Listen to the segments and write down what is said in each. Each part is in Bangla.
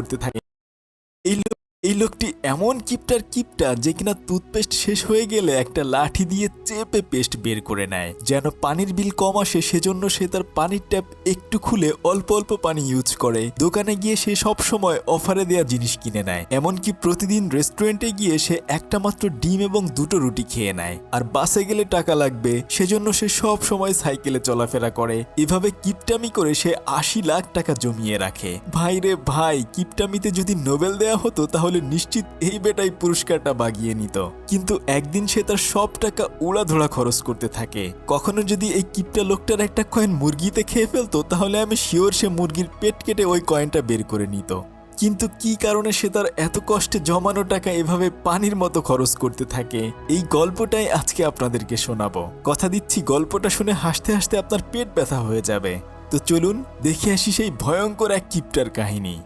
করতে থাকে। এই লোক এই লোকটি এমন কিপটা যে কিনা টুথপেস্ট শেষ হয়ে গেলে একটা লাঠি দিয়ে চেপে পেস্ট বের করে নেয় যেন পানির বিল কম আসে, সেজন্য সে তার পানির ট্যাপ একটু খুলে অল্প অল্প পানি ইউজ করে। দোকানে গিয়ে সে সব সময় অফারে দেওয়া জিনিস কিনে নেয়, এমনকি প্রতিদিন রেস্টুরেন্টে গিয়ে সে একটা মাত্র ডিম এবং দুটো রুটি খেয়ে নেয়। আর বাসে গেলে টাকা লাগবে সেজন্য সে সব সময় সাইকেলে চলাফেরা করে। এভাবে কিপটামি করে সে ৮০ লাখ টাকা জমিয়ে রাখে। ভাই রে ভাই, কিপটামিতে যদি নোবেল দেয়া হতো তাহলে নিশ্চিত এই বেটাই পুরস্কারটা বাগিয়ে নিত। কিন্তু একদিন সে তার সব টাকা উড়াধুরা খরচ করতে থাকে। কখনো যদি এই কিপটা লোকটার একটা কয়েন মুরগিতে খেয়ে ফেলতো তাহলে আমি শিওর সে মুরগির পেট কেটে ওই কয়েনটা বের করে নিত। কিন্তু কি কারণে সে তার এত কষ্টে জমানো টাকা এভাবে পানির মতো খরচ করতে থাকে, এই গল্পটাই আজকে আপনাদেরকে শোনাবো। কথা দিচ্ছি গল্পটা শুনে হাসতে হাসতে আপনার পেট ব্যথা হয়ে যাবে। তো চলুন দেখে আসি সেই ভয়ঙ্কর এক কিপটার কাহিনী।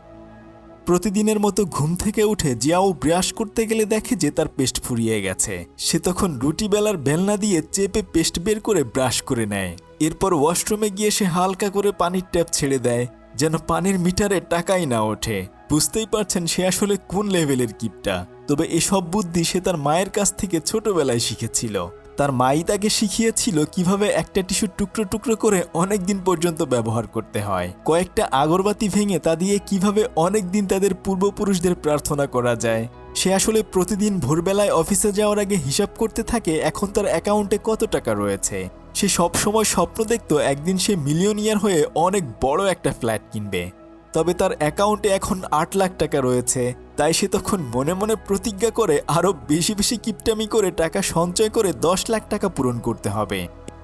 প্রতিদিনের মতো ঘুম থেকে উঠে জিয়াও ব্রাশ করতে গেলে দেখে যে তার পেস্ট ফুরিয়ে গেছে। সে তখন রুটি বেলার বেলনা দিয়ে চেপে পেস্ট বের করে ব্রাশ করে নেয়। এরপর ওয়াশরুমে গিয়ে সে হালকা করে পানির ট্যাপ ছেড়ে দেয় যেন পানির মিটারে টাকাই না ওঠে। বুঝতেই পারছেন সে আসলে কোন লেভেলের কিপটা। তবে এসব বুদ্ধি সে তার মায়ের কাছ থেকে ছোটবেলায় শিখেছিল। তার মাই তাকে শিখিয়েছিল কিভাবে একটা টিস্যু টুকরো টুকরো করে অনেক দিন পর্যন্ত ব্যবহার করতে হয়, কয়েকটা আগরবাতি ভেঙে তা দিয়ে কিভাবে অনেক দিন তাদের পূর্বপুরুষদের প্রার্থনা করা যায়। সে আসলে প্রতিদিন ভোরবেলায় অফিসে যাওয়ার আগে হিসাব করতে থাকে এখন তার অ্যাকাউন্টে কত টাকা রয়েছে। সে সব সময় স্বপ্ন দেখত একদিন সে মিলিয়নিয়ার হয়ে অনেক বড় একটা ফ্ল্যাট কিনবে। তবে তার অ্যাকাউন্টে এখন ৮ লাখ টাকা রয়েছে। তাই সে তখন মনে মনে প্রতিজ্ঞা করে আরও বেশি বেশি কিপটামি করে টাকা সঞ্চয় করে ১০ লাখ টাকা পূরণ করতে হবে।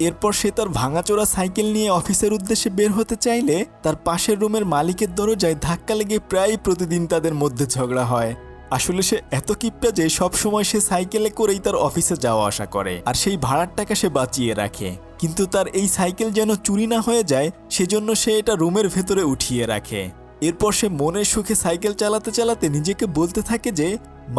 এরপর সে তার ভাঙাচোরা সাইকেল নিয়ে অফিসের উদ্দেশ্যে বের হতে চাইলে তার পাশের রুমের মালিকের দরজায় ধাক্কা লেগে প্রায় প্রতিদিন তাদের মধ্যে ঝগড়া হয়। আসলে সে এত কিপটা যে সবসময় সে সাইকেলে করেই তার অফিসে যাওয়া আসা করে আর সেই ভাড়ার টাকা সে বাঁচিয়ে রাখে। কিন্তু তার এই সাইকেল যেন চুরি না হয়ে যায় সেজন্য সে এটা রুমের ভেতরে উঠিয়ে রাখে। এরপর সে মনের সুখে সাইকেল চালাতে চালাতে নিজেকে বলতে থাকে যে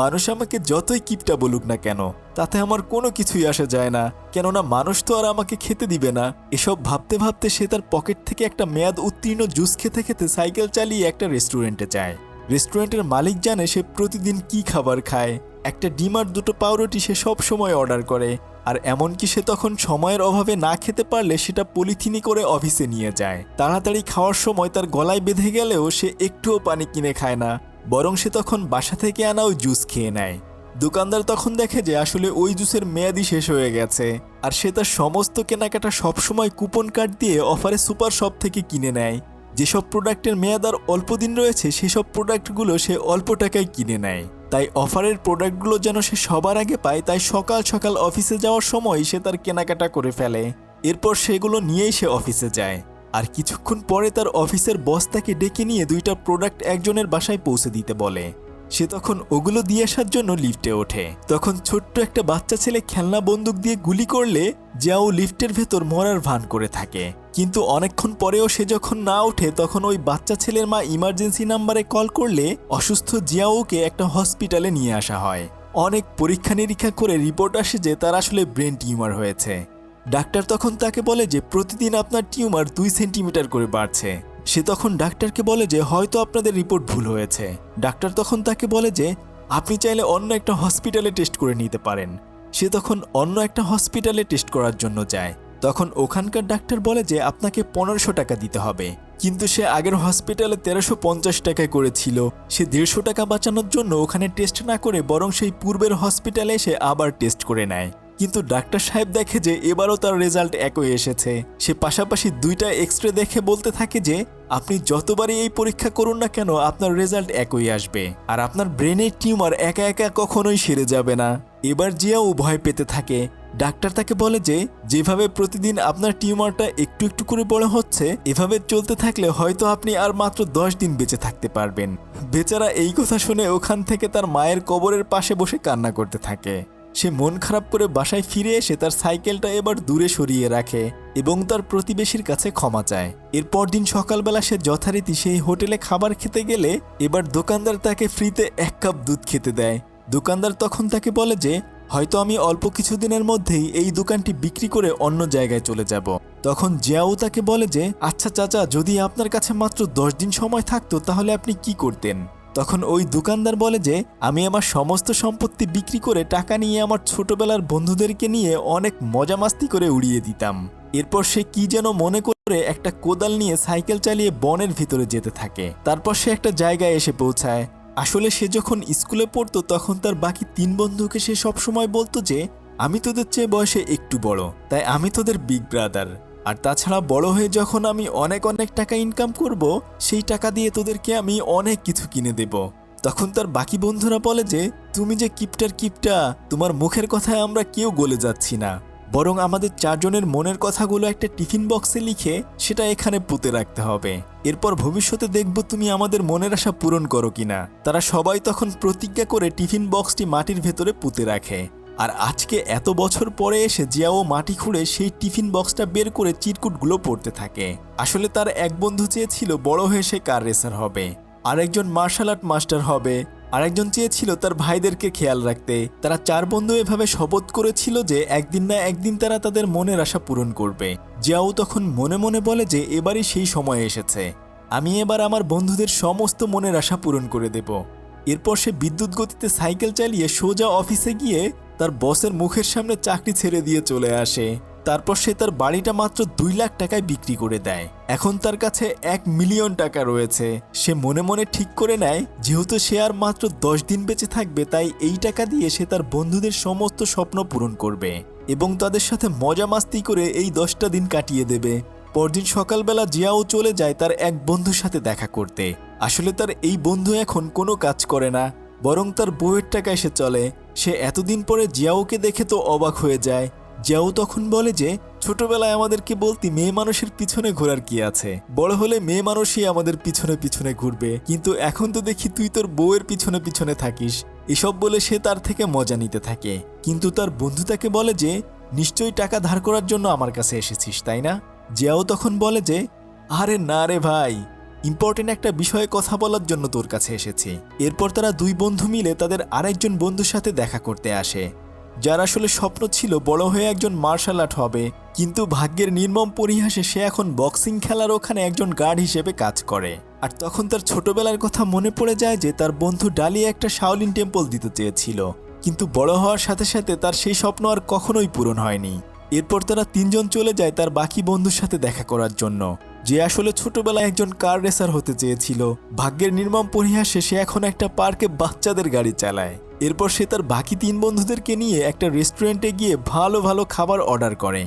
মানুষ আমাকে যতই কিপটা বলুক না কেন তাতে আমার কোনো কিছুই আসে যায় না, কেননা মানুষ তো আর আমাকে খেতে দিবে না। এসব ভাবতে ভাবতে সে তার পকেট থেকে একটা মেয়াদ উত্তীর্ণ জুস খেতে খেতে সাইকেল চালিয়ে একটা রেস্টুরেন্টে যায়। রেস্টুরেন্টের মালিক জানে সে প্রতিদিন কি খাবার খায়। একটা ডিম আর দুটো পাউরুটি সে সব সময় অর্ডার করে। আর এমনকি সে তখন সময়ের অভাবে না খেতে পারলে সেটা পলিথিনে করে অফিসে নিয়ে যায়। তাড়াতাড়ি খাওয়ার সময় তার গলায় বেঁধে গেলেও সে একটুও পানি কিনে খায় না, বরং সে তখন বাসা থেকে আনা ওই জুস খেয়ে নেয়। দোকানদার তখন দেখে যে আসলে ওই জুসের মেয়াদই শেষ হয়ে গেছে আর সে তার সমস্ত কেনাকাটা সবসময় কুপন কার্ড দিয়ে অফারে সুপার শপ থেকে কিনে নেয়। যেসব প্রোডাক্টের মেয়াদ আর অল্প দিন রয়েছে সেসব প্রোডাক্টগুলো সে অল্প টাকায় কিনে নেয়। তাই অফারের প্রোডাক্টগুলো যেন সে সবার আগে পায়, তাই সকাল সকাল অফিসে যাওয়ার সময় সে তার কেনাকাটা করে ফেলে। এরপর সেগুলো নিয়েই সে অফিসে যায়। আর কিছুক্ষণ পরে তার অফিসের বস তাকে ডেকে নিয়ে দুইটা প্রোডাক্ট একজনের বাসায় পৌঁছে দিতে বলে। সে তখন ওগুলো দিয়ে আসার জন্য লিফটে ওঠে। তখন ছোট্ট একটা বাচ্চা ছেলে খেলনা বন্দুক দিয়ে গুলি করলে জিয়াও লিফটের ভেতর মরার ভান করে থাকে। কিন্তু অনেকক্ষণ পরেও সে যখন না ওঠে তখন ওই বাচ্চা ছেলের মা ইমার্জেন্সি নাম্বারে কল করলে অসুস্থ জিয়াওকে একটা হসপিটালে নিয়ে আসা হয়। অনেক পরীক্ষা নিরীক্ষা করে রিপোর্ট আসে যে তার আসলে ব্রেন টিউমার হয়েছে। ডাক্তার তখন তাকে বলে যে প্রতিদিন আপনার টিউমার ২ সেন্টিমিটার করে বাড়ছে। সে তখন ডাক্তারকে বলে যে হয়তো আপনাদের রিপোর্ট ভুল হয়েছে। ডাক্তার তখন তাকে বলে যে আপনি চাইলে অন্য একটা হসপিটালে টেস্ট করে নিতে পারেন। সে তখন অন্য একটা হসপিটালে টেস্ট করার জন্য যায়। তখন ওখানকার ডাক্তার বলে যে আপনাকে ১৫০০ টাকা দিতে হবে। কিন্তু সে আগের হসপিটালে ১৩৫০ টাকায় করেছিল। সে ১৫০ টাকা বাঁচানোর জন্য ওখানে টেস্ট না করে বরং সেই পূর্বের হসপিটালে এসে আবার টেস্ট করে নেয়। কিন্তু ডাক্তার সাহেব দেখে যে এবারও তার রেজাল্ট একই এসেছে। সে পাশাপাশি দুইটা এক্সরে দেখে বলতে থাকে যে আপনি যতবারই এই পরীক্ষা করুন না কেন আপনার রেজাল্ট একই আসবে আর আপনার ব্রেনের টিউমার একা একা কখনোই সেরে যাবে না। এবার জিয়াও ভয় পেতে থাকে। ডাক্তার তাকে বলে যে যেভাবে প্রতিদিন আপনার টিউমারটা একটু একটু করে বড় হচ্ছে এভাবে চলতে থাকলে হয়তো আপনি আর মাত্র ১০ দিন বেঁচে থাকতে পারবেন। বেচারা এই কথা শুনে ওখান থেকে তার মায়ের কবরের পাশে বসে কান্না করতে থাকে। সে মন খারাপ করে বাসায় ফিরে এসে তার সাইকেলটা এবার দূরে সরিয়ে রাখে এবং তার প্রতিবেশীর কাছে ক্ষমা চায়। এরপর দিন সকালবেলা সে যথারীতি সেই হোটেলে খাবার খেতে গেলে এবার দোকানদার তাকে ফ্রিতে ১ কাপ দুধ খেতে দেয়। দোকানদার তখন তাকে বলে যে হয়তো আমি অল্প কিছুদিনের মধ্যেই এই দোকানটি বিক্রি করে অন্য জায়গায় চলে যাব। তখন জিয়াও তাকে বলে যে আচ্ছা চাচা, যদি আপনার কাছে মাত্র ১০ দিন সময় থাকতো তাহলে আপনি কি করতেন? তখন ওই দোকানদার বলে যে আমি আমার সমস্ত সম্পত্তি বিক্রি করে টাকা নিয়ে আমার ছোটবেলার বন্ধুদেরকে নিয়ে অনেক মজা মাস্তি করে উড়িয়ে দিতাম। এরপর সে কি যেন মনে করে একটা কোদাল নিয়ে সাইকেল চালিয়ে বনের ভিতরে যেতে থাকে। তারপর সে একটা জায়গায় এসে পৌঁছায়। আসলে সে যখন স্কুলে পড়তো তখন তার বাকি 3 বন্ধুকে সে সবসময় বলতো যে আমি তোদের চেয়ে বয়সে একটু বড়, তাই আমি তোদের বিগ ব্রাদার। আর তাছাড়া বড় হয়ে যখন আমি অনেক অনেক টাকা ইনকাম করব, সেই টাকা দিয়ে তোদেরকে আমি অনেক কিছু কিনে দেব। তখন তার বাকি বন্ধুরা বলে যে তুমি যে কিপটা, তোমার মুখের কথায় আমরা কেউ গলে যাচ্ছি না, বরং আমাদের 4 জনের মনের কথাগুলো একটা টিফিন বক্সে লিখে সেটা এখানে পুঁতে রাখতে হবে। এরপর ভবিষ্যতে দেখব তুমি আমাদের মনের আশা পূরণ করো কিনা। তারা সবাই তখন প্রতিজ্ঞা করে টিফিন বক্সটি মাটির ভেতরে পুঁতে রাখে। আর আজকে এত বছর পরে এসে জিয়াও মাটি খুঁড়ে সেই টিফিন বক্সটা বের করে চিরকুটগুলো পড়তে থাকে। আসলে তার এক বন্ধু চেয়েছিল বড় হয়ে সে কার রেসার হবে, আরেকজন মার্শাল আর্ট মাস্টার হবে, আরেকজন চেয়েছিল তার ভাইদেরকে খেয়াল রাখতে। তারা 4 বন্ধু এভাবে শপথ করেছিল যে একদিন না একদিন তারা তাদের মনের আশা পূরণ করবে। জিয়াও তখন মনে মনে বলে যে এবারই সেই সময় এসেছে, আমি এবার আমার বন্ধুদের সমস্ত মনের আশা পূরণ করে দেব। এরপর সে বিদ্যুৎ গতিতে সাইকেল চালিয়ে সোজা অফিসে গিয়ে তার বসের মুখের সামনে চাকরি ছেড়ে দিয়ে চলে আসে। তারপর সে তার বাড়িটা মাত্র 2 লাখ টাকায় বিক্রি করে দেয়। এখন তার কাছে 1 মিলিয়ন টাকা রয়েছে। সে মনে মনে ঠিক করে নেয় যেহেতু সে আর মাত্র 10 দিন বেঁচে থাকবে, তাই এই টাকা দিয়ে সে তার বন্ধুদের সমস্ত স্বপ্ন পূরণ করবে এবং তাদের সাথে মজা মাস্তি করে এই 10টা দিন কাটিয়ে দেবে। পরদিন সকালবেলা জিয়াও চলে যায় তার এক বন্ধুর সাথে দেখা করতে। আসলে তার এই বন্ধু এখন কোনো কাজ করে না, বরং তার বউয়ের টাকায় সে চলে। সে এতদিন পরে জিয়াওকে দেখে তো অবাক হয়ে যায়। জিয়াও তখন বলে যে ছোটবেলায় আমাদেরকে বলতি মেয়ে মানুষের পিছনে ঘোরার কি আছে, বড় হলে মেয়ে মানুষই আমাদের পিছনে পিছনে ঘুরবে, কিন্তু এখন তো দেখি তুই তোর বউয়ের পিছনে পিছনে থাকিস। এসব বলে সে তার থেকে মজা নিতে থাকে। কিন্তু তার বন্ধু তাকে বলে যে নিশ্চয়ই টাকা ধার করার জন্য আমার কাছে এসেছিস, তাই না? জিয়াও তখন বলে যে আরে না রে ভাই, ইম্পর্টেন্ট একটা বিষয়ে কথা বলার জন্য তোর কাছে এসেছি। এরপর তারা 2 বন্ধু মিলে তাদের আরেকজন বন্ধুর সাথে দেখা করতে আসে, যার আসলে স্বপ্ন ছিল বড় হয়ে একজন মার্শাল আর্ট হবে, কিন্তু ভাগ্যের নির্মম পরিহাসে সে এখন বক্সিং খেলার ওখানে একজন গার্ড হিসেবে কাজ করে। আর তখন তার ছোটবেলার কথা মনে পড়ে যায় যে তার বন্ধু ডালি একটা শাওলিন টেম্পল দিতে চেয়েছিল, কিন্তু বড় হওয়ার সাথে সাথে তার সেই স্বপ্ন আর কখনোই পূরণ হয়নি। এরপর তারা 3 জন চলে যায় তার বাকি বন্ধুর সাথে দেখা করার জন্য, যে আসলে ছোটবেলায় একজন কার রেসার হতে চেয়েছিল। ভাগ্যের নির্মম পরিহাসে সে এখন একটা পার্কে বাচ্চাদের গাড়ি চালায়। এরপর সে তার বাকি 3 বন্ধুদেরকে নিয়ে একটা রেস্টুরেন্টে গিয়ে ভালো ভালো খাবার অর্ডার করে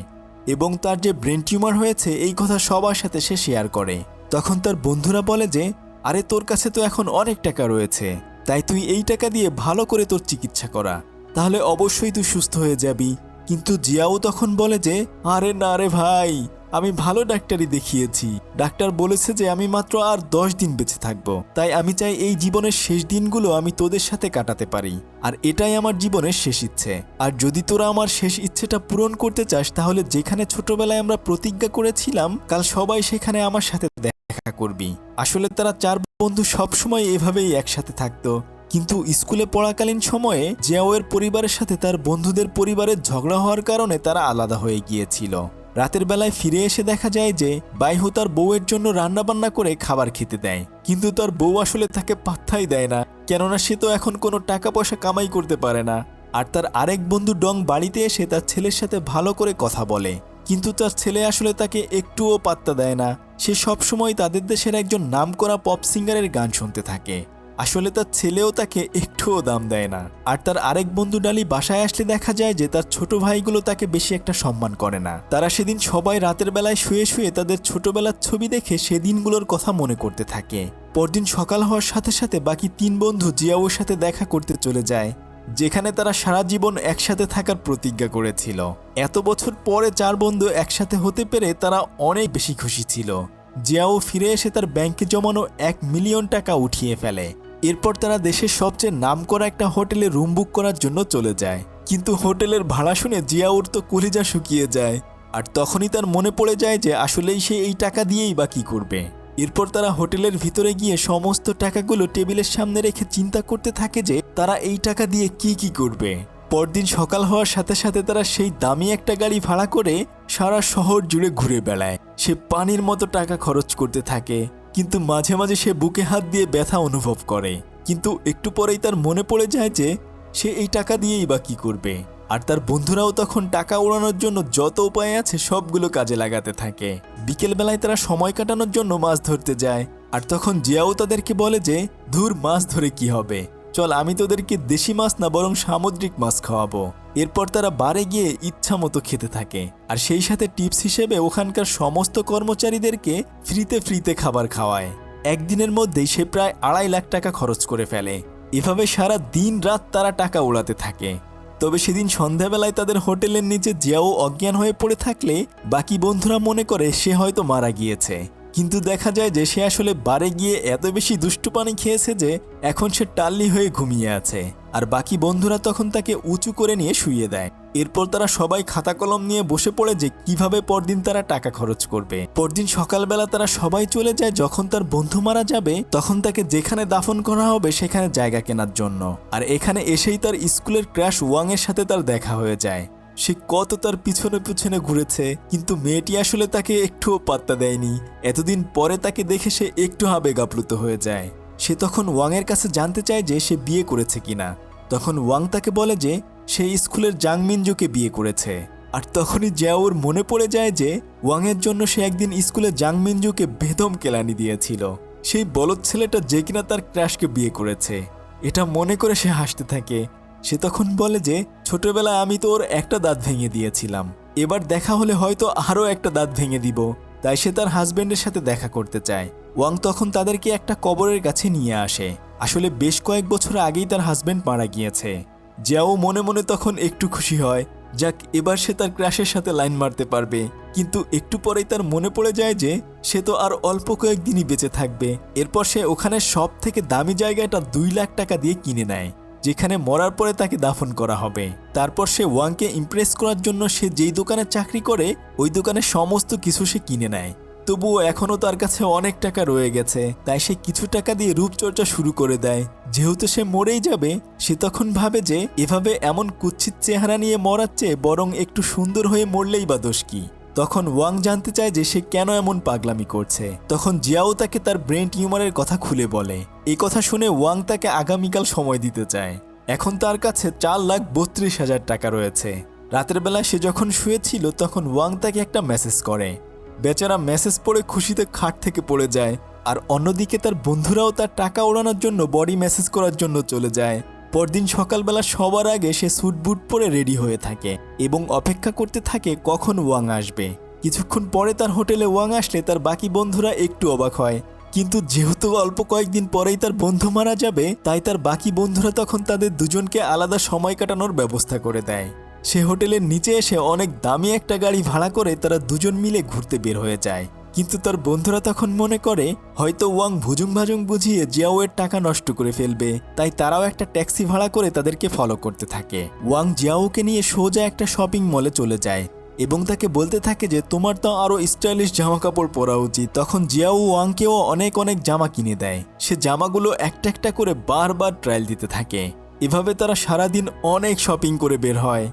এবং তার যে ব্রেন টিউমার হয়েছে এই কথা সবার সাথে সে শেয়ার করে। তখন তার বন্ধুরা বলে যে আরে তোর কাছে তো এখন অনেক টাকা রয়েছে, তাই তুই এই টাকা দিয়ে ভালো করে তোর চিকিৎসা করা, তাহলে অবশ্যই তুই সুস্থ হয়ে যাবি। কিন্তু জিয়াও তখন বলে যে আরে না রে ভাই, আমি ভালো ডাক্তারই দেখিয়েছি, ডাক্তার বলেছে যে আমি মাত্র আর 10 দিন বেঁচে থাকবো, তাই আমি চাই এই জীবনের শেষ দিনগুলো আমি তোদের সাথে কাটাতে পারি, আর এটাই আমার জীবনের শেষ ইচ্ছে। আর যদি তোরা আমার শেষ ইচ্ছেটা পূরণ করতে চাস তাহলে যেখানে ছোটবেলায় আমরা প্রতিজ্ঞা করেছিলাম কাল সবাই সেখানে আমার সাথে দেখা করবি। আসলে তারা 4 বন্ধু সবসময় এভাবেই একসাথে থাকতো, কিন্তু স্কুলে পড়াকালীন সময়ে জিয়াওয়ের পরিবারের সাথে তার বন্ধুদের পরিবারের ঝগড়া হওয়ার কারণে তারা আলাদা হয়ে গিয়েছিল। রাতের বেলায় ফিরে এসে দেখা যায় যে বাইহু তার বউয়ের জন্য রান্নাবান্না করে খাবার খেতে দেয়, কিন্তু তার বউ আসলে তাকে পাত্তাই দেয় না, কেননা সে তো এখন কোনো টাকা পয়সা কামাই করতে পারে না। আর তার আরেক বন্ধু ডং বাড়িতে এসে তার ছেলের সাথে ভালো করে কথা বলে, কিন্তু তার ছেলে আসলে তাকে একটুও পাত্তা দেয় না। সে সবসময় তাদের দেশের একজন নামকরা পপ সিঙ্গারের গান শুনতে থাকে। আসলে তার ছেলেও তাকে একটুও দাম দেয় না। আর তার আরেক বন্ধু ডালি বাসায় আসলে দেখা যায় যে তার ছোট ভাইগুলো তাকে বেশি একটা সম্মান করে না। তারা সেদিন সবাই রাতের বেলায় শুয়ে শুয়ে তাদের ছোটবেলার ছবি দেখে সেদিনগুলোর কথা মনে করতে থাকে। পরদিন সকাল হওয়ার সাথে সাথে বাকি 3 বন্ধু জিয়াওর সাথে দেখা করতে চলে যায়, যেখানে তারা সারা জীবন একসাথে থাকার প্রতিজ্ঞা করেছিল। এত বছর পরে 4 বন্ধু একসাথে হতে পেরে তারা অনেক বেশি খুশি ছিল। জিয়াও ফিরে এসে তার ব্যাংকে জমানো 1 মিলিয়ন টাকা উঠিয়ে ফেলে। এরপর তারা দেশের সবচেয়ে নামকরা একটা হোটেলে রুম বুক করার জন্য চলে যায়, কিন্তু হোটেলের ভাড়া শুনে জিয়াউর তো কলিজা শুকিয়ে যায়। আর তখনই তার মনে পড়ে যায় যে আসলেই সে এই টাকা দিয়েই বা কী করবে। এরপর তারা হোটেলের ভিতরে গিয়ে সমস্ত টাকাগুলো টেবিলের সামনে রেখে চিন্তা করতে থাকে যে তারা এই টাকা দিয়ে কি করবে। পরদিন সকাল হওয়ার সাথে সাথে তারা সেই দামি একটা গাড়ি ভাড়া করে সারা শহর জুড়ে ঘুরে বেড়ায়। সে পানির মতো টাকা খরচ করতে থাকে, কিন্তু মাঝে মাঝে সে বুকে হাত দিয়ে ব্যথা অনুভব করে। কিন্তু একটু পরেই তার মনে পড়ে যায় যে সে এই টাকা দিয়েই বা কি করবে। আর তার বন্ধুরাও তখন টাকা উড়ানোর জন্য যত উপায় আছে সবগুলো কাজে লাগাতে থাকে। বিকেলবেলায় তারা সময় কাটানোর জন্য মাছ ধরতে যায়। আর তখন জিয়াও তাদেরকে বলে যে ধুর, মাছ ধরে কি হবে, চল আমি তোদেরকে দেশি মাছ না বরং সামুদ্রিক মাছ খাওয়াবো। এরপর তারা বারে গিয়ে ইচ্ছা মতো খেতে থাকে। আর সেই সাথে টিপস হিসেবে ওখানকার সমস্ত কর্মচারীদেরকে ফ্রিতে খাবার খাওয়ায়। একদিনের মধ্যেই সে প্রায় 2.5 লাখ টাকা খরচ করে ফেলে। এভাবে সারা দিন রাত তারা টাকা উড়াতে থাকে। তবে সেদিন সন্ধ্যাবেলায় তাদের হোটেলের নিচে জিয়াও অজ্ঞান হয়ে পড়ে থাকলে বাকি বন্ধুরা মনে করে সে হয়তো মারা গিয়েছে। কিন্তু দেখা যায় যে সে আসলে বারে গিয়ে এত বেশি দুষ্টু পানি খেয়েছে যে এখন সে টাল্লি হয়ে ঘুমিয়ে আছে। আর বাকি বন্ধুরা তখন তাকে উঁচু করে নিয়ে শুইয়ে দেয়। এরপর তারা সবাই খাতা কলম নিয়ে বসে পড়ে যে কিভাবে পরদিন তারা টাকা খরচ করবে। পরদিন সকালবেলা তারা সবাই চলে যায় যখন তার বন্ধু মারা যাবে তখন তাকে যেখানে দাফন করা হবে সেখানে জায়গা কেনার জন্য। আর এখানে এসেই তার স্কুলের ক্র্যাশ ওয়াং এর সাথে তার দেখা হয়ে যায়। সে কত তার পিছনে পিছনে ঘুরেছে, কিন্তু মেয়েটি আসলে তাকে একটুও পাত্তা দেয়নি। এতদিন পরে তাকে দেখে সে একটু আবেগ আপ্লুত হয়ে যায়। সে তখন ওয়াংয়ের কাছে জানতে চায় যে সে বিয়ে করেছে কিনা। তখন ওয়াং তাকে বলে যে সে স্কুলের জাং মিনজুকে বিয়ে করেছে। আর তখনই জিয়াওর মনে পড়ে যায় যে ওয়াংয়ের জন্য সে একদিন স্কুলে জাং মিনজুকে বেদম কেলানি দিয়েছিল, সেই বলদ ছেলেটা যে কিনা তার ক্র্যাশকে বিয়ে করেছে। এটা মনে করে সে হাসতে থাকে। সে তখন বলে যে ছোটবেলায় আমি তো ওর একটা দাঁত ভেঙে দিয়েছিলাম, এবার দেখা হলে হয়তো আরও একটা দাঁত ভেঙে দিব। তাই সে তার হাজবেন্ডের সাথে দেখা করতে চায়। ওয়াং তখন তাদেরকে একটা কবরের কাছে নিয়ে আসে। আসলে বেশ কয়েক বছর আগেই তার হাজবেন্ড মারা গিয়েছে। জিয়াও মনে মনে তখন একটু খুশি হয়, যাক এবার সে তার ক্র্যাশের সাথে লাইন মারতে পারবে। কিন্তু একটু পরেই তার মনে পড়ে যায় যে সে তো আর অল্প কয়েকদিনই বেঁচে থাকবে। এরপর সে ওখানে সব থেকে দামি জায়গাটা 2 লাখ টাকা দিয়ে কিনে নেয়, যেখানে মরার পরে তাকে দাফন করা হবে। তারপর সে ওয়াংকে ইমপ্রেস করার জন্য সে যেই দোকানে চাকরি করে ওই দোকানে সমস্ত কিছু সে কিনে নেয়। তবুও এখনও তার কাছে অনেক টাকা রয়ে গেছে, তাই সে কিছু টাকা দিয়ে রূপচর্চা শুরু করে দেয়। যেহেতু সে মরেই যাবে, সে তখন ভাবে যে এভাবে এমন কুৎসিত চেহারা নিয়ে মরার চেয়ে বরং একটু সুন্দর হয়ে মরলেই বা দোষ কি। তখন ওয়াং জানতে চায় যে সে কেন এমন পাগলামি করছে। তখন জিয়াও তাকে তার ব্রেন টিউমারের কথা খুলে বলে। এই কথা শুনে ওয়াং তাকে আগামীকাল সময় দিতে চায়। এখন তার কাছে 4,32,000 টাকা রয়েছে। রাতের বেলা সে যখন শুয়েছিল তখন ওয়াং তাকে একটা মেসেজ করে। বেচারা মেসেজ পড়ে খুশিতে খাট থেকে পড়ে যায়। আর অন্যদিকে তার বন্ধুরাও তার টাকা ওড়ানোর জন্য বডি মেসেজ করার জন্য চলে যায়। পরদিন সকালবেলা সবার আগে সে স্যুট বুট পরে রেডি হয়ে থাকে এবং অপেক্ষা করতে থাকে কখন ওয়াং আসবে। কিছুক্ষণ পরে তার হোটেলে ওয়াং আসলে তার বাকি বন্ধুরা একটু অবাক হয়, কিন্তু যেহেতু অল্প কয়েকদিন পরেই তার বন্ধু মারা যাবে তাই তার বাকি বন্ধুরা তখন তাদের দুজনকে আলাদা সময় কাটানোর ব্যবস্থা করে দেয়। সে হোটেলের নিচে এসে অনেক দামি একটা গাড়ি ভাড়া করে তারা দুজন মিলে ঘুরতে বের হয়ে যায়। কিন্তু তার বন্ধুরা তখন মনে করে হয়তো ওয়াং ভুজুং ভাজুং বুঝিয়ে জিয়াওয়ের টাকা নষ্ট করে ফেলবে, তাই তারাও একটা ট্যাক্সি ভাড়া করে তাদেরকে ফলো করতে থাকে। ওয়াং জিয়াওকে নিয়ে সোজা একটা শপিং মলে চলে যায় এবং তাকে বলতে থাকে যে তোমার তো আরও স্টাইলিশ জামা কাপড় পরা উচিত। তখন জিয়াও ওয়াংকেও অনেক অনেক জামা কিনে দেয়। সে জামাগুলো একটা একটা করে বারবার ট্রায়াল দিতে থাকে। এভাবে তারা সারাদিন অনেক শপিং করে বের হয়।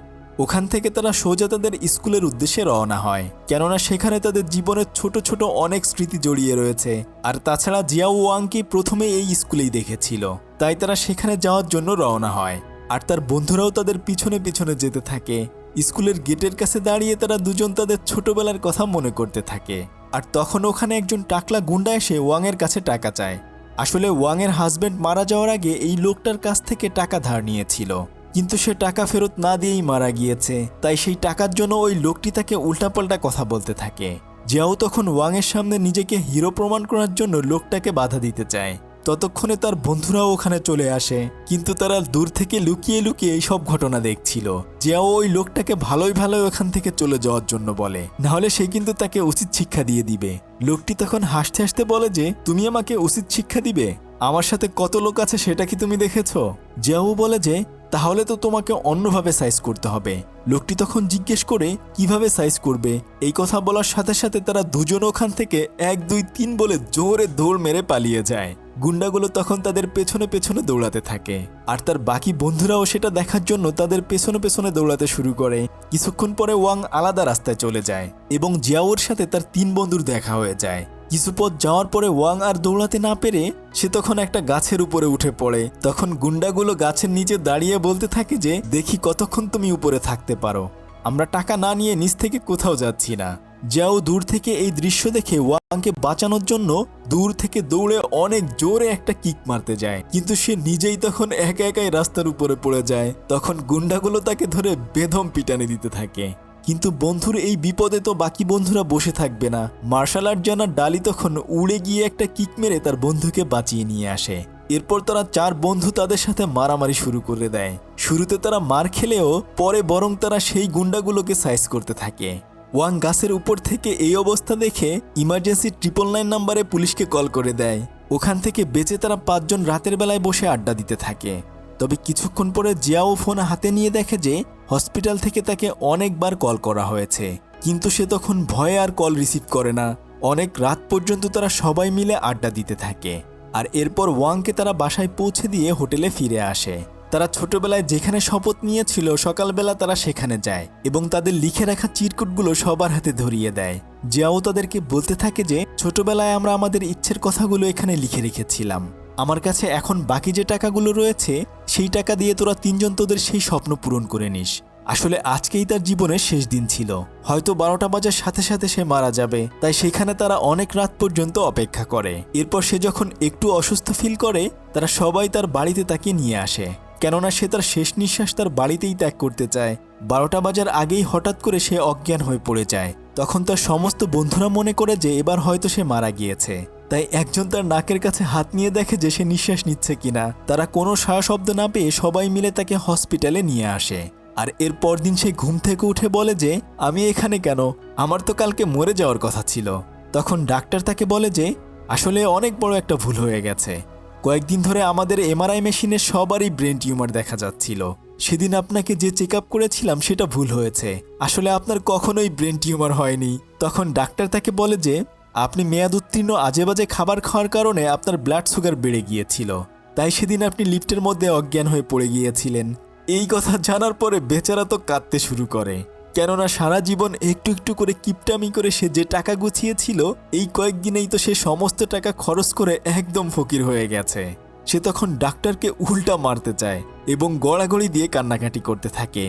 ওখান থেকে তারা সোজা তাদের স্কুলের উদ্দেশ্যে রওনা হয়, কেননা সেখানে তাদের জীবনের ছোট ছোট অনেক স্মৃতি জড়িয়ে রয়েছে। আর তাছাড়া জিয়াও ওয়াংকে প্রথমে এই স্কুলেই দেখেছিল, তাই তারা সেখানে যাওয়ার জন্য রওনা হয়। আর তার বন্ধুরাও তাদের পিছনে পিছনে যেতে থাকে। স্কুলের গেটের কাছে দাঁড়িয়ে তারা দুজন তাদের ছোটবেলার কথা মনে করতে থাকে। আর তখন ওখানে একজন টাকলা গুন্ডা এসে ওয়াংয়ের কাছে টাকা চায়। আসলে ওয়াংয়ের হাজবেন্ড মারা যাওয়ার আগে এই লোকটার কাছ থেকে টাকা ধার নিয়েছিল, কিন্তু সে টাকা ফেরত না দিয়েই মারা গিয়েছে। তাই সেই টাকার জন্য ওই লোকটি তাকে উল্টাপাল্টা কথা বলতে থাকে। জিয়াও তখন ওয়াংয়ের সামনে নিজেকে হিরো প্রমাণ করার জন্য লোকটাকে বাধা দিতে চায়। ততক্ষণে তার বন্ধুরাও ওখানে চলে আসে, কিন্তু তারা দূর থেকে লুকিয়ে লুকিয়ে এই সব ঘটনা দেখছিল। জিয়াও ওই লোকটাকে ভালোই ভালোই ওখান থেকে চলে যাওয়ার জন্য বলে, নাহলে সে কিন্তু তাকে উচিত শিক্ষা দিয়ে দিবে। লোকটি তখন হাসতে হাসতে বলে যে তুমি আমাকে উচিত শিক্ষা দিবে? আমার সাথে কত লোক আছে সেটা কি তুমি দেখেছো? জিয়াও বলে যে তাহলে তো তোমাকে অন্যভাবে সাইজ করতে হবে। লোকটি তখন জিজ্ঞেস করে কিভাবে সাইজ করবে। এই কথা বলার সাথে সাথে তারা দুজন ওখান থেকে 1 2 3 বলে জোরে দৌড় মেরে পালিয়ে যায়। গুন্ডাগুলো তখন তাদের পেছনে পেছনে দৌড়াতে থাকে, আর তার বাকি বন্ধুরাও সেটা দেখার জন্য তাদের পেছনে পেছনে দৌড়াতে শুরু করে। কিছুক্ষণ পরে ওয়াং আলাদা রাস্তায় চলে যায় এবং জিয়াওর সাথে তার 3 বন্ধুর দেখা হয়ে যায়। কিছু পথ যাওয়ার পরে ওয়াং আর দৌড়াতে না পেরে সে তখন একটা গাছের উপরে উঠে পড়ে। তখন গুন্ডাগুলো গাছের নিচে দাঁড়িয়ে বলতে থাকে যে, দেখি কতক্ষণ তুমি উপরে থাকতে পারো, আমরা টাকা না নিয়ে নিচ থেকে কোথাও যাচ্ছি না। জিয়াও দূর থেকে এই দৃশ্য দেখে ওয়াংকে বাঁচানোর জন্য দূর থেকে দৌড়ে অনেক জোরে একটা কিক মারতে যায়, কিন্তু সে নিজেই তখন একা একাই রাস্তার উপরে পড়ে যায়। তখন গুন্ডাগুলো তাকে ধরে বেদম পিটানি দিতে থাকে। কিন্তু বন্ধুর এই বিপদে তো বাকি বন্ধুরা বসে থাকবে না। মার্শাল আর্ট জানা ডালি তখন উড়ে গিয়ে একটা কিক মেরে তার বন্ধুকে বাঁচিয়ে নিয়ে আসে। এরপর তারা 4 বন্ধু তাদের সাথে মারামারি শুরু করে দেয়। শুরুতে তারা মার খেলেও পরে বরং তারা সেই গুন্ডাগুলোকে সাইজ করতে থাকে। ওয়াং গাছের উপর থেকে এই অবস্থা দেখে ইমার্জেন্সি 999 নাম্বারে পুলিশকে কল করে দেয়। ওখান থেকে বেঁচে তারা 5 জন রাতের বেলায় বসে আড্ডা দিতে থাকে। তবে কিছুক্ষণ পরে জিয়াও ফোন হাতে নিয়ে দেখে যে হসপিটাল থেকে তাকে অনেকবার কল করা হয়েছে, কিন্তু সে তখন ভয়ে আর কল রিসিভ করে না। অনেক রাত পর্যন্ত তারা সবাই মিলে আড্ডা দিতে থাকে। আর এরপর ওয়াংকে তারা বাসায় পৌঁছে দিয়ে হোটেলে ফিরে আসে। তারা ছোটবেলায় যেখানে শপথ নিয়েছিল সকালবেলা তারা সেখানে যায় এবং তাদের লিখে রাখা চিরকুটগুলো সবার হাতে ধরিয়ে দেয়। জিয়াও তাদেরকে বলতে থাকে যে, ছোটবেলায় আমরা আমাদের ইচ্ছের কথাগুলো এখানে লিখে রেখেছিলাম। আমার কাছে এখন বাকি যে টাকাগুলো রয়েছে সেই টাকা দিয়ে তোরা 3 জন তোদের সেই স্বপ্ন পূরণ করে নিস। আসলে আজকেই তার জীবনের শেষ দিন ছিল, হয়তো 12টা বাজার সাথে সাথে সে মারা যাবে, তাই সেখানে তারা অনেক রাত পর্যন্ত অপেক্ষা করে। এরপর সে যখন একটু অসুস্থ ফিল করে তারা সবাই তার বাড়িতে তাকে নিয়ে আসে, কেননা সে তার শেষ নিঃশ্বাস তার বাড়িতেই ত্যাগ করতে চায়। 12টা বাজার আগেই হঠাৎ করে সে অজ্ঞান হয়ে পড়ে যায়। তখন তার সমস্ত বন্ধুরা মনে করে যে এবার হয়তো সে মারা গিয়েছে, তাই একজন তার নাকের কাছে হাত নিয়ে দেখে যে সে নিঃশ্বাস নিচ্ছে কিনা। তারা কোনো সাড়া শব্দ না পেয়ে সবাই মিলে তাকে হসপিটালে নিয়ে আসে। আর এর পরদিন সে ঘুম থেকে উঠে বলে যে, আমি এখানে কেন, আমার তো কালকে মরে যাওয়ার কথা ছিল। তখন ডাক্তার তাকে বলে যে, আসলে অনেক বড় একটা ভুল হয়ে গেছে। কয়েকদিন ধরে আমাদের এমআরআই মেশিনে সবারই ব্রেন টিউমার দেখা যাচ্ছিল। সেদিন আপনাকে যে চেক আপ করেছিলাম সেটা ভুল হয়েছে, আসলে আপনার কখনোই ব্রেন টিউমার হয়নি। তখন ডাক্তার তাকে বলে যে, আপনি মেয়াদ উত্তীর্ণ আজেবাজে খাবার খাওয়ার কারণে আপনার ব্লাড সুগার বেড়ে গিয়েছিল, তাই সেদিন আপনি লিফটের মধ্যে অজ্ঞান হয়ে পড়ে গিয়েছিলেন। এই কথা জানার পরে বেচারা তো কাঁদতে শুরু করে, কেননা সারা জীবন একটু একটু করে কিপটামি করে সে যে টাকা গুছিয়েছিল এই কয়েকদিনেই তো সে সমস্ত টাকা খরচ করে একদম ফকির হয়ে গেছে। সে তখন ডাক্তারকে উল্টা মারতে চায় এবং গড়াগড়ি দিয়ে কান্নাকাটি করতে থাকে।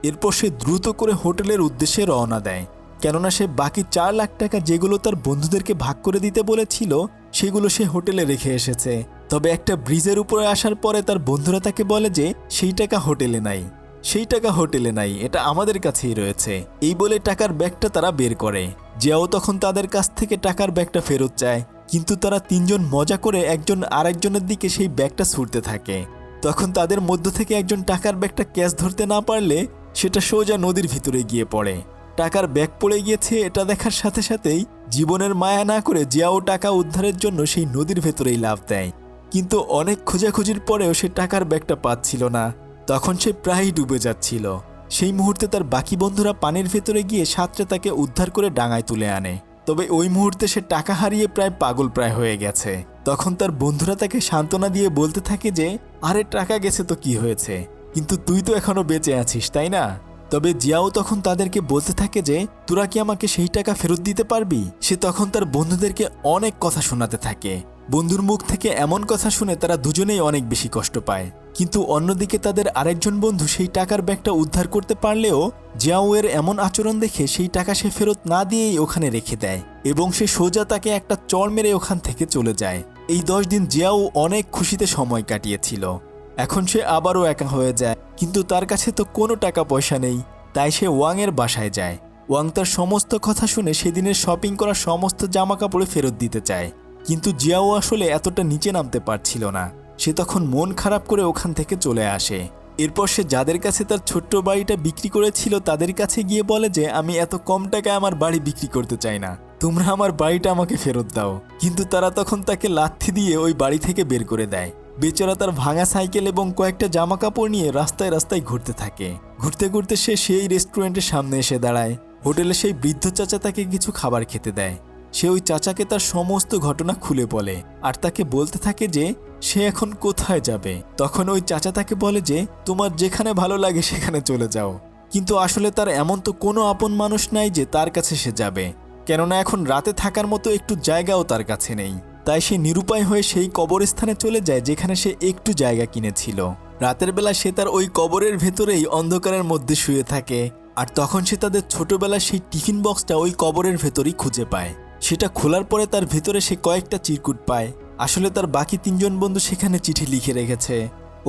এরপর সে দ্রুত করে হোটেলের উদ্দেশ্যে রওনা দেয়, কেননা সে বাকি 4 লাখ টাকা যেগুলো তার বন্ধুদেরকে ভাগ করে দিতে বলেছিল সেগুলো সে হোটেলে রেখে এসেছে। তবে একটা ব্রিজের উপরে আসার পরে তার বন্ধুরা তাকে বলে যে সেই টাকা হোটেলে নাই, সেই টাকা হোটেলে নাই, এটা আমাদের কাছেই রয়েছে। এই বলে টাকার ব্যাগটা তারা বের করে। জিয়াও তখন তাদের কাছ থেকে টাকার ব্যাগটা ফেরত চায়, কিন্তু তারা 3 জন মজা করে একজন আরেকজনের দিকে সেই ব্যাগটা ছুঁড়তে থাকে। তখন তাদের মধ্য থেকে একজন টাকার ব্যাগটা ক্যাচ ধরতে না পারলে সেটা সোজা নদীর ভিতরে গিয়ে পড়ে। টাকার ব্যাগ পড়ে গিয়েছে এটা দেখার সাথে সাথেই জীবনের মায়া না করে জিয়াও টাকা উদ্ধারের জন্য সেই নদীর ভেতরেই লাফ দেয়, কিন্তু অনেক খোঁজাখুঁজির পরেও সে টাকার ব্যাগটা পাচ্ছিল না। তখন সে প্রায়ই ডুবে যাচ্ছিল। সেই মুহূর্তে তার বাকি বন্ধুরা পানির ভেতরে গিয়ে সাঁতরে তাকে উদ্ধার করে ডাঙায় তুলে আনে। তবে ওই মুহূর্তে সে টাকা হারিয়ে প্রায় পাগল প্রায় হয়ে গেছে। তখন তার বন্ধুরা তাকে সান্ত্বনা দিয়ে বলতে থাকে যে, আরে টাকা গেছে তো কি হয়েছে, কিন্তু তুই তো এখনো বেঁচে আছিস তাই না। তবে জিয়াও তখন তাদেরকে বলতে থাকে যে, তোরা কি আমাকে সেই টাকা ফেরত দিতে পারবি। সে তখন তার বন্ধুদেরকে অনেক কথা শোনাতে থাকে। বন্ধুর মুখ থেকে এমন কথা শুনে তারা দুজনেই অনেক বেশি কষ্ট পায়, কিন্তু অন্যদিকে তাদের আরেকজন বন্ধু সেই টাকার ব্যাগটা উদ্ধার করতে পারলেও জিয়াও এর এমন আচরণ দেখে সেই টাকা সে ফেরত না দিয়েই ওখানে রেখে দেয় এবং সে সোজা তাকে একটা চড় মেরে ওখান থেকে চলে যায়। এই 10 দিন জিয়াও অনেক খুশিতে সময় কাটিয়েছিল। এখন সে আবারও একা হয়ে যায়, কিন্তু তার কাছে তো কোনো টাকা পয়সা নেই, তাই সে ওয়াংয়ের বাসায় যায়। ওয়াং তার সমস্ত কথা শুনে সেদিনের শপিং করা সমস্ত জামা কাপড়ে ফেরত দিতে চায়, কিন্তু জিয়াও আসলে এতটা নিচে নামতে পারছিল না। সে তখন মন খারাপ করে ওখান থেকে চলে আসে। এরপর সে যাদের কাছে তার ছোট্ট বাড়িটা বিক্রি করেছিল তাদের কাছে গিয়ে বলে যে, আমি এত কম টাকায় আমার বাড়ি বিক্রি করতে চাই না, তোমরা আমার বাড়িটা আমাকে ফেরত দাও। কিন্তু তারা তখন তাকে লাথি দিয়ে ওই বাড়ি থেকে বের করে দেয়। বেচারা তার ভাঙা সাইকেল এবং কয়েকটা জামা কাপড় নিয়ে রাস্তায় রাস্তায় ঘুরতে থাকে। ঘুরতে ঘুরতে সে সেই রেস্টুরেন্টের সামনে এসে দাঁড়ায়। হোটেলে সেই বৃদ্ধ চাচা তাকে কিছু খাবার খেতে দেয়। সে ওই চাচাকে তার সমস্ত ঘটনা খুলে বলে আর তাকে বলতে থাকে যে সে এখন কোথায় যাবে। তখন ওই চাচা তাকে বলে যে, তোমার যেখানে ভালো লাগে সেখানে চলে যাও, কিন্তু আসলে তার এমন তো কোনো আপন মানুষ নাই যে তার কাছে সে যাবে। কেননা এখন রাতে থাকার মতো একটু জায়গাও তার কাছে নেই। তাই সে নিরুপায় হয়ে সেই কবরস্থানে চলে যায় যেখানে সে একটু জায়গা কিনেছিল। রাতের বেলা সে তার ওই কবরের ভেতরেই অন্ধকারের মধ্যে শুয়ে থাকে। আর তখন সে তাদের ছোটবেলার সেই টিফিন বক্সটা ওই কবরের ভেতরেই খুঁজে পায়। সেটা খোলার পরে তার ভেতরে সে কয়েকটা চিরকুট পায়। আসলে তার বাকি 3জন বন্ধু সেখানে চিঠি লিখে রেখেছে।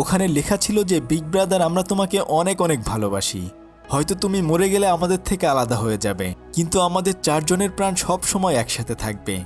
ওখানে লেখা ছিল যে, বিগ ব্রাদার, আমরা তোমাকে অনেক অনেক ভালোবাসি। হয়তো তুমি মরে গেলে আমাদের থেকে আলাদা হয়ে যাবে, কিন্তু আমাদের 4 জনের প্রাণ সব সময় একসাথে থাকবে।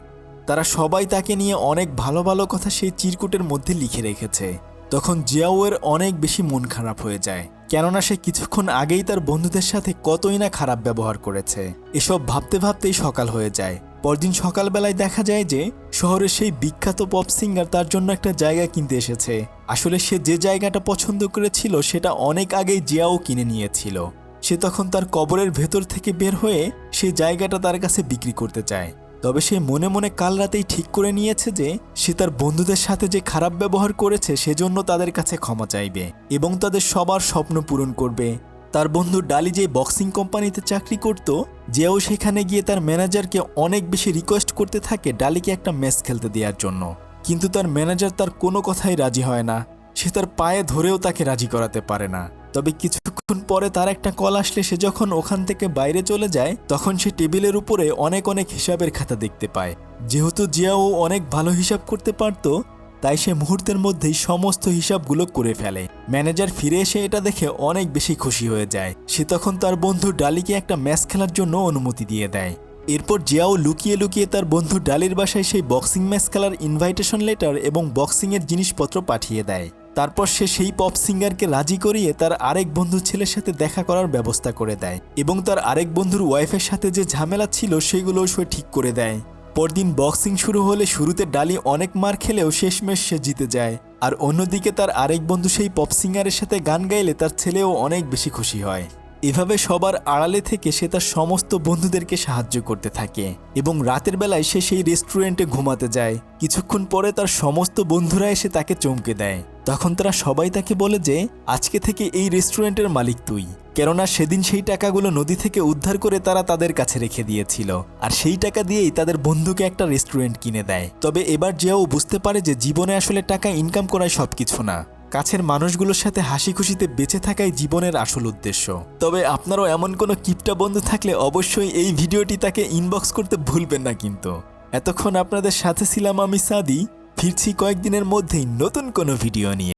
তারা সবাই তাকে নিয়ে অনেক ভালো ভালো কথা সেই চিরকুটের মধ্যে লিখে রেখেছে। তখন জিয়াওয়ের অনেক বেশি মন খারাপ হয়ে যায়, কেননা সে কিছুক্ষণ আগেই তার বন্ধুদের সাথে কতই না খারাপ ব্যবহার করেছে। এসব ভাবতে ভাবতেই সকাল হয়ে যায়। পরদিন সকালবেলায় দেখা যায় যে শহরের সেই বিখ্যাত পপ সিঙ্গার তার জন্য একটা জায়গা কিনতে এসেছে। আসলে সে যে জায়গাটা পছন্দ করেছিল সেটা অনেক আগেই জিয়াও কিনে নিয়েছিল। সে তখন তার কবরের ভেতর থেকে বের হয়ে সেই জায়গাটা তার কাছে বিক্রি করতে চায়। তবে সে মনে মনে কাল রাতেই ঠিক করে নিয়েছে যে সে তার বন্ধুদের সাথে যে খারাপ ব্যবহার করেছে সেজন্য তাদের কাছে ক্ষমা চাইবে এবং তাদের সবার স্বপ্ন পূরণ করবে। তার বন্ধু ডালি যে বক্সিং কোম্পানিতে চাকরি করত, যেও সেখানে গিয়ে তার ম্যানেজারকে অনেক বেশি রিকোয়েস্ট করতে থাকে ডালিকে একটা ম্যাচ খেলতে দেওয়ার জন্য। কিন্তু তার ম্যানেজার তার কোনো কথাই রাজি হয় না। সে তার পায়ে ধরেও তাকে রাজি করাতে পারে না। তবে কিছুক্ষণ পরে তার একটা কল আসলে সে যখন ওখান থেকে বাইরে চলে যায় তখন সে টেবিলের উপরে অনেক অনেক হিসাবের খাতা দেখতে পায়। যেহেতু জিয়াও অনেক ভালো হিসাব করতে পারত, তাই সে মুহূর্তের মধ্যেই সমস্ত হিসাবগুলো করে ফেলে। ম্যানেজার ফিরে এসে এটা দেখে অনেক বেশি খুশি হয়ে যায়। সে তখন তার বন্ধু ডালিকে একটা ম্যাচ খেলার জন্য অনুমতি দিয়ে দেয়। এরপর জিয়াও লুকিয়ে লুকিয়ে তার বন্ধু ডালির বাসায় সেই বক্সিং ম্যাচ খেলার ইনভাইটেশন লেটার এবং বক্সিংয়ের জিনিসপত্র পাঠিয়ে দেয়। তারপর সে সেই পপ সিঙ্গারকে রাজি করিয়ে তার আরেক বন্ধু ছেলের সাথে দেখা করার ব্যবস্থা করে দেয় এবং তার আরেক বন্ধুর ওয়াইফের সাথে যে ঝামেলা ছিল সেগুলোও সে ঠিক করে দেয়। পরদিন বক্সিং শুরু হলে শুরুতে ডালি অনেক মার খেলেও শেষমেশ সে জিতে যায়। আর অন্যদিকে তার আরেক বন্ধু সেই পপ সিঙ্গারের সাথে গান গাইলে তার ছেলেও অনেক বেশি খুশি হয়। এভাবে সবার আড়ালে থেকে সে তার সমস্ত বন্ধুদেরকে সাহায্য করতে থাকে এবং রাতের বেলায় সে সেই রেস্টুরেন্টে ঘুমাতে যায়। কিছুক্ষণ পরে তার সমস্ত বন্ধুরা এসে তাকে চমকে দেয়। তখন তারা সবাই তাকে বলে যে আজকে থেকে এই রেস্টুরেন্টের মালিক তুই, কেননা সেদিন সেই টাকাগুলো নদী থেকে উদ্ধার করে তারা তাদের কাছে রেখে দিয়েছিল। আর সেই টাকা দিয়েই তাদের বন্ধুকে একটা রেস্টুরেন্ট কিনে দেয়। তবে এবার জিয়াও বুঝতে পারে যে জীবনে আসলে টাকা ইনকাম করাই সবকিছু না, কাছের মানুষগুলোর সাথে হাসি খুশিতে বেঁচে থাকাই জীবনের আসল উদ্দেশ্য। তবে আপনারও এমন কোনো কিপটা বন্ধু থাকলে অবশ্যই এই ভিডিওটি তাকে ইনবক্স করতে ভুলবেন না। কিন্তু এতক্ষণ আপনাদের সাথে ছিলাম আমি সাদি। ফিরছি কয়েকদিনের মধ্যেই নতুন কোনো ভিডিও নিয়ে।